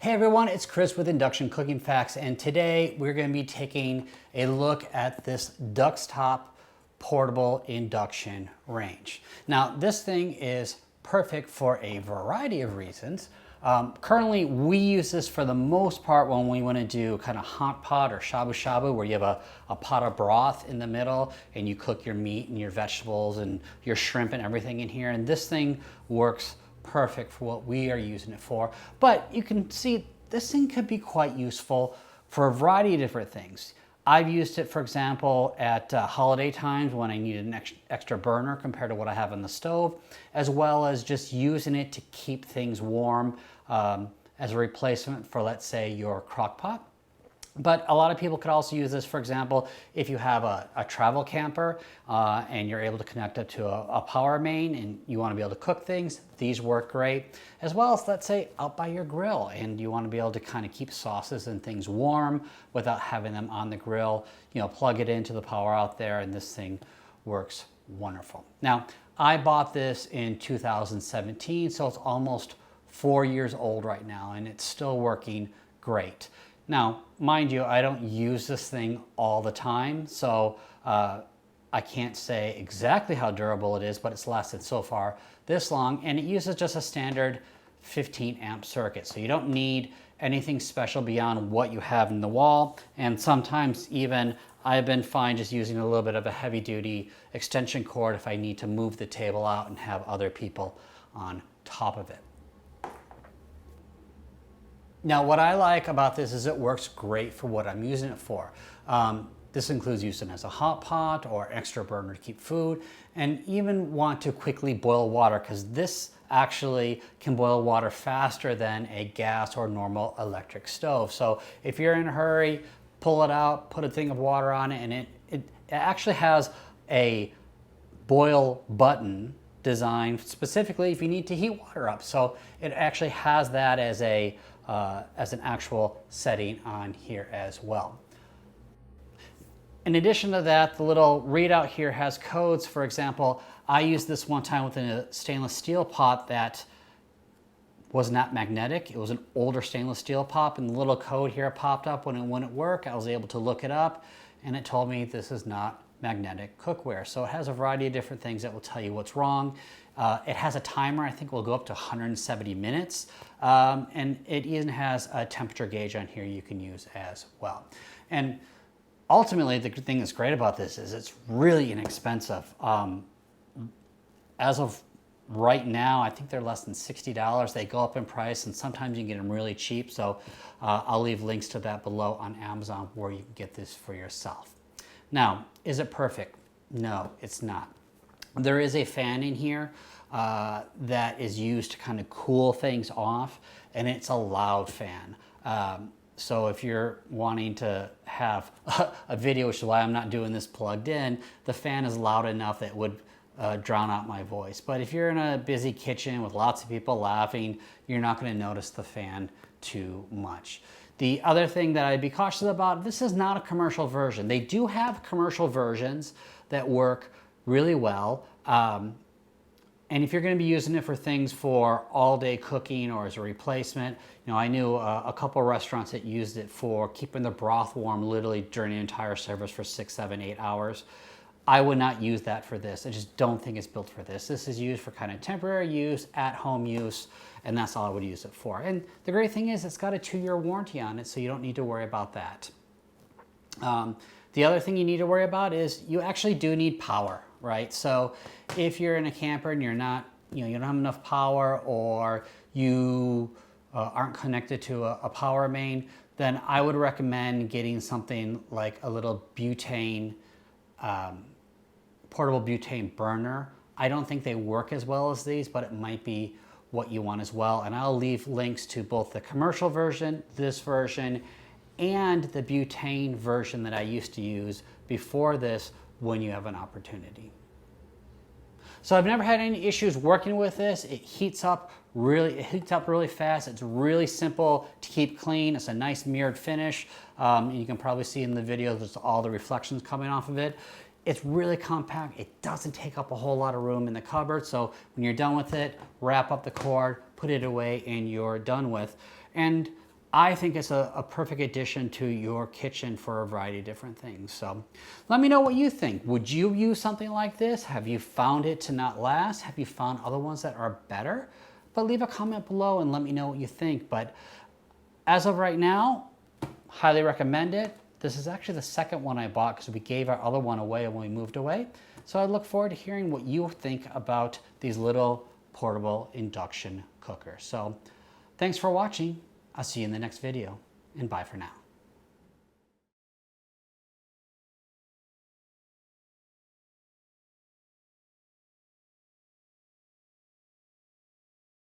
Hey everyone, it's Chris with Induction Cooking Facts, and today we're going to be taking a look at this Duxtop Portable Induction range. Now, this thing is perfect for a variety of reasons. Currently, we use this for the most part when we want to do kind of hot pot or shabu shabu, where you have a pot of broth in the middle and you cook your meat and your vegetables and your shrimp and everything in here. And this thing works perfect for what we are using it for. But you can see this thing could be quite useful for a variety of different things. I've used it, for example, at holiday times when I need an extra burner compared to what I have on the stove, as well as just using it to keep things warm as a replacement for, let's say, your crock pot. But a lot of people could also use this, for example, if you have a travel camper and you're able to connect it to a power main and you want to be able to cook things, these work great. As well as, let's say, out by your grill and you want to be able to kind of keep sauces and things warm without having them on the grill. You know, plug it into the power out there and this thing works wonderful. Now, I bought this in 2017, so it's almost 4 years old right now and it's still working great. Now, mind you, I don't use this thing all the time, so I can't say exactly how durable it is, but it's lasted so far this long, and it uses just a standard 15 amp circuit, so you don't need anything special beyond what you have in the wall, and sometimes even I've been fine just using a little bit of a heavy-duty extension cord if I need to move the table out and have other people on top of it. Now, what I like about this is it works great for what I'm using it for. This includes using it as a hot pot or extra burner to keep food, and even want to quickly boil water, because this actually can boil water faster than a gas or normal electric stove. So if you're in a hurry, pull it out, put a thing of water on it, and it actually has a boil button designed specifically if you need to heat water up. So it actually has that as an actual setting on here as well. In addition to that, the little readout here has codes. For example, I used this one time with a stainless steel pot that was not magnetic. It was an older stainless steel pot, and the little code here popped up when it wouldn't work. I was able to look it up, and it told me this is not magnetic cookware. So it has a variety of different things that will tell you what's wrong. It has a timer, I think will go up to 170 minutes. And it even has a temperature gauge on here you can use as well. And ultimately, the thing that's great about this is it's really inexpensive. As of right now, I think they're less than $60. They go up in price, and sometimes you can get them really cheap. So I'll leave links to that below on Amazon where you can get this for yourself. Now, is it perfect? No, it's not. There is a fan in here that is used to kind of cool things off, and it's a loud fan. So if you're wanting to have a video, which is why I'm not doing this plugged in, the fan is loud enough that it would drown out my voice. But if you're in a busy kitchen with lots of people laughing, you're not going to notice the fan too much. The other thing that I'd be cautious about, this is not a commercial version. They do have commercial versions that work really well. And if you're going to be using it for things for all-day cooking or as a replacement, you know, I knew a couple of restaurants that used it for keeping the broth warm literally during the entire service for 6, 7, 8 hours. I would not use that for this. I just don't think it's built for this. This is used for kind of temporary use, at-home use, and that's all I would use it for. And the great thing is it's got a 2-year warranty on it, so you don't need to worry about that. The other thing you need to worry about is you actually do need power, right? So if you're in a camper and you're not, you don't have enough power, or you aren't connected to a power main, then I would recommend getting something like a little butane, portable butane burner. I don't think they work as well as these, but it might be what you want as well. And I'll leave links to both the commercial version, this version, and the butane version that I used to use before this when you have an opportunity. So I've never had any issues working with this. It heats up really fast. It's really simple to keep clean. It's a nice mirrored finish. You can probably see in the video there's all the reflections coming off of it. It's really compact. It doesn't take up a whole lot of room in the cupboard. So when you're done with it, wrap up the cord, put it away, and you're done with. And I think it's a perfect addition to your kitchen for a variety of different things. So let me know what you think. Would you use something like this? Have you found it to not last? Have you found other ones that are better? But leave a comment below and let me know what you think. But as of right now, highly recommend it. This is actually the second one I bought because we gave our other one away when we moved away. So I look forward to hearing what you think about these little portable induction cookers. So thanks for watching. I'll see you in the next video, and bye for now.